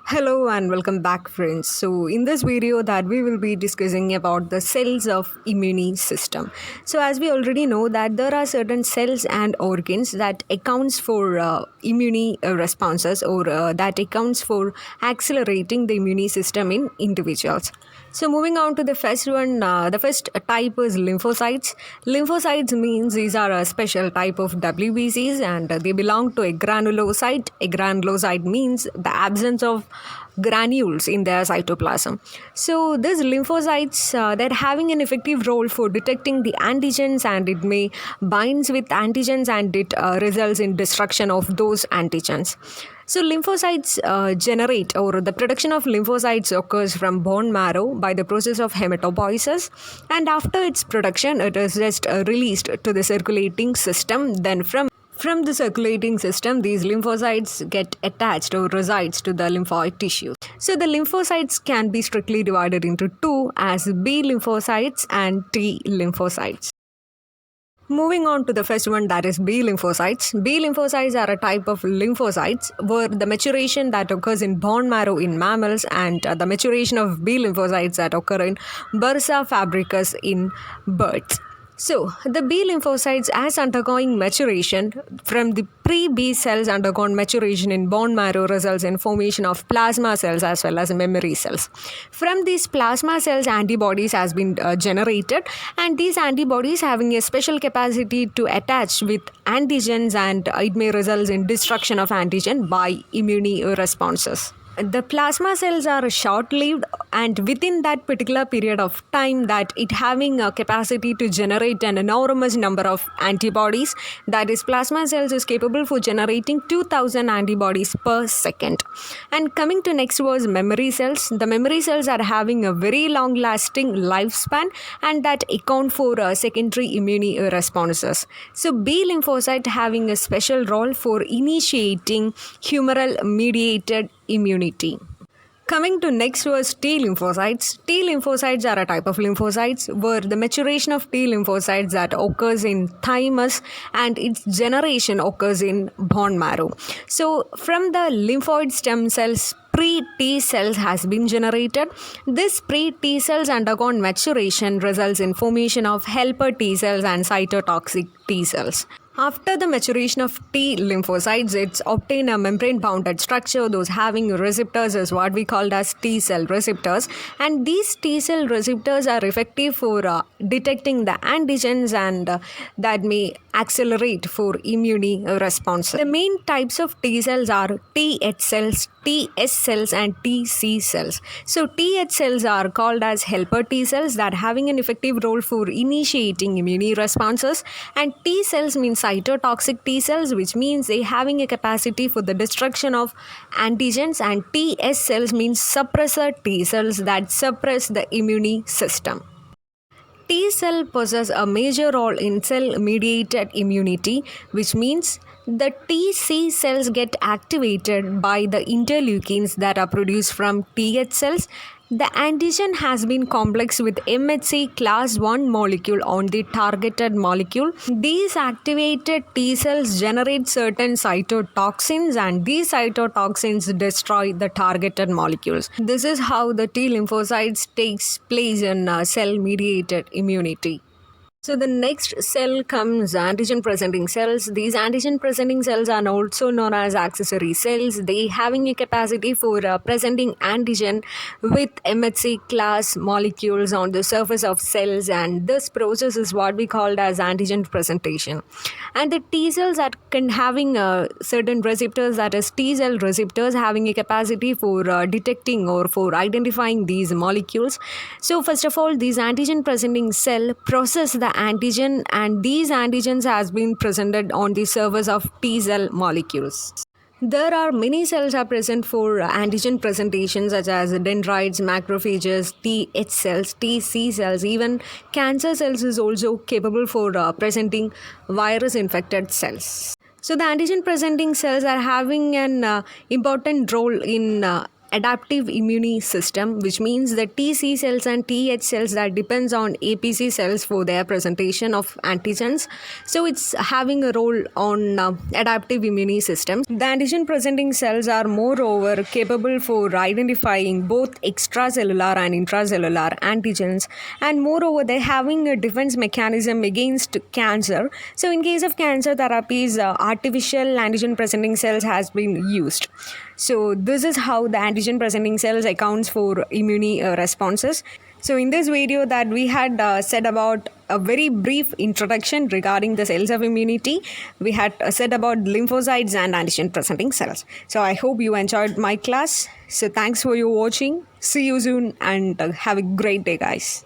Hello and welcome back friends. So in this video that we will be discussing about the cells of immune system. So as we already know that there are certain cells and organs that accounts for immune responses or that accounts for accelerating the immune system in individuals. So moving on to the first one, the first type is lymphocytes. Lymphocytes means these are a special type of WBCs and they belong to a granulocyte. A granulocyte means the absence of granules in their cytoplasm. So these lymphocytes, they're having an effective role for detecting the antigens, and it may binds with antigens and it results in destruction of those antigens. So lymphocytes generate, or the production of lymphocytes occurs from bone marrow by the process of hematopoiesis, and after its production it is just released to the circulating system. Then from the circulating system, these lymphocytes get attached or resides to the lymphoid tissues. So the lymphocytes can be strictly divided into two as B lymphocytes and T lymphocytes. Moving on to the first one, that is B lymphocytes. B lymphocytes are a type of lymphocytes where the maturation that occurs in bone marrow in mammals and the maturation of B lymphocytes that occur in bursa fabricus in birds. So, the B lymphocytes as undergoing maturation from the pre-B cells undergone maturation in bone marrow results in formation of plasma cells as well as memory cells. From these plasma cells, antibodies has been generated, and these antibodies having a special capacity to attach with antigens, and it may result in destruction of antigen by immune responses. The plasma cells are short-lived, and within that particular period of time that it having a capacity to generate an enormous number of antibodies, that is plasma cells is capable for generating 2000 antibodies per second. And coming to next was memory cells. The memory cells are having a very long-lasting lifespan and that account for secondary immune responses. So B lymphocyte having a special role for initiating humoral mediated immunity. Coming to next was T lymphocytes. T lymphocytes are a type of lymphocytes where the maturation of T lymphocytes that occurs in thymus and its generation occurs in bone marrow. So from the lymphoid stem cells, pre-T cells has been generated. This pre-T cells undergone maturation results in formation of helper T cells and cytotoxic T cells. After the maturation of T lymphocytes, it's obtain a membrane-bounded structure. Those having receptors is what we call as T cell receptors. And these T cell receptors are effective for detecting the antigens, and that may accelerate for immune response. The main types of T cells are Th cells, Ts cells and Tc cells. So Th cells are called as helper T cells that having an effective role for initiating immune responses, and T cells means cytotoxic T cells, which means they having a capacity for the destruction of antigens, and Ts cells means suppressor T cells that suppress the immune system. T cell possess a major role in cell-mediated immunity, which means the Tc cells get activated by the interleukins that are produced from Th cells. The antigen has been complexed with MHC class 1 molecule on the targeted molecule. These activated T cells generate certain cytotoxins, and these cytotoxins destroy the targeted molecules. This is how the T lymphocytes takes place in cell-mediated immunity. So the next cell comes antigen presenting cells. These antigen presenting cells are also known as accessory cells. They having a capacity for presenting antigen with MHC class molecules on the surface of cells, and this process is what we called as antigen presentation. And the T cells that can having certain receptors, that is T cell receptors having a capacity for detecting or for identifying these molecules. So first of all, these antigen presenting cell process the antigen, and these antigens has been presented on the surface of T cell molecules. There are many cells are present for antigen presentation, such as dendrites, macrophages, Th cells, Tc cells. Even cancer cells is also capable for presenting virus infected cells. So the antigen presenting cells are having an important role in adaptive immune system, which means the TC cells and TH cells that depends on APC cells for their presentation of antigens. So it's having a role on adaptive immune system. The antigen presenting cells are moreover capable for identifying both extracellular and intracellular antigens, and moreover they're having a defense mechanism against cancer. So in case of cancer therapies, artificial antigen presenting cells has been used. So this is how the antigen presenting cells accounts for immune responses. So in this video that we had said about a very brief introduction regarding the cells of immunity, we had said about lymphocytes and antigen presenting cells. So I hope you enjoyed my class. So thanks for your watching. See you soon and have a great day, guys.